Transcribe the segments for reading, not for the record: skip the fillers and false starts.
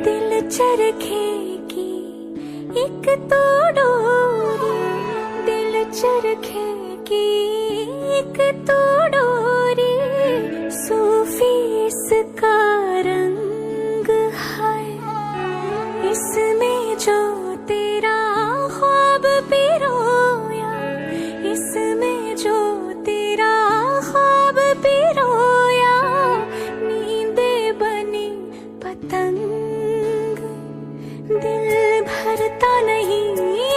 दिल चरखे की एक तो डोरी, दिल चरखे की एक तो डोरी, सूफी इसका रंग है, इसमें जो तेरा ख्वाब पिरोया, इसमें जो तेरा ख्वाब पिरोया, नींदे बनी पतंग, दिल भरता नहीं,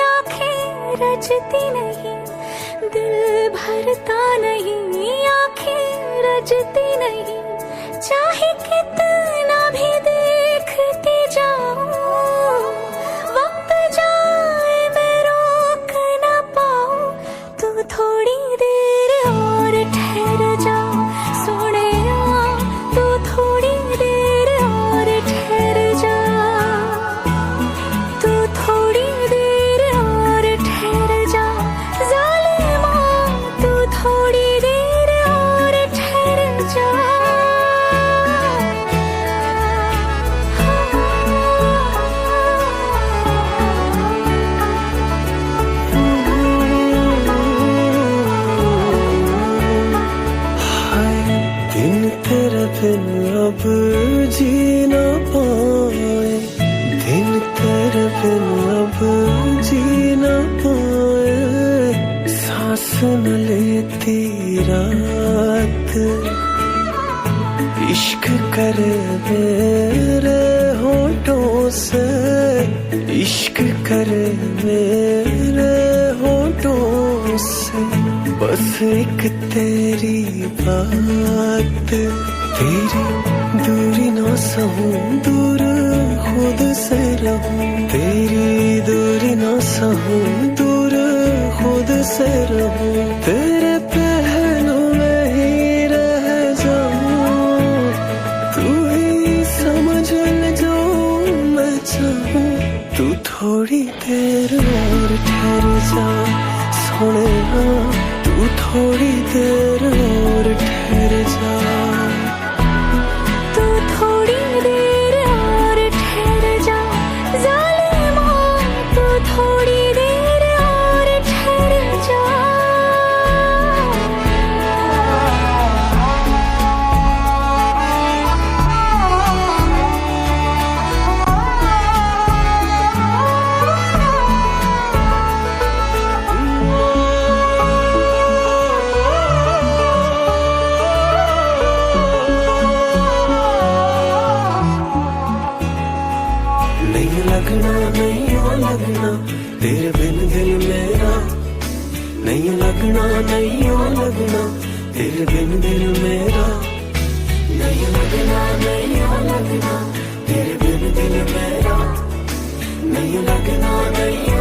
आंखें रजती नहीं, दिल भरता नहीं, आंखें रजती नहीं, चाहे कितना भी देखती जाऊं, वक्त जाए मैं रोक न पाऊं, तू थोड़ी देर और ठहर जा सोने, तू थोड़ी देर और ठहर जा, तू थोड़ी देर और ठहर जा जालिमा, तू थोड़ी देर और ठहर जा। दिन तेरे बिन अब जी ना पाए, दिन तेरे बिन अब जी ना पाए, सांस न लेती रात, इश्क करे मेरे होठों से, इश्क करे मेरे होठों से, बस एक तेरी बात, तेरी दूरी ना सहूं, दूर खुद से रहूं, तेरी दूरी ना सहूं, दूर खुद से रहूं, तेरे पहलू में ही रह जाऊं, तू ही समझ ले जो मैं चाहूं, तू थोड़ी देर और ठहर जा सोने, तू थोड़ी देर और ठहर जा, तू थोड़ी देर और ठहर जा जालिमा, तू थोड़ी देर और ठहर जा। नहीं लगना, नहीं हो लगना तेरे बिन दिल मेरा, नहीं लगना, नहीं हो लगना तेरे बिन दिल मेरा, नहीं लगना, नहीं हो लगना तेरे बिन दिल मेरा, नहीं लगना, नहीं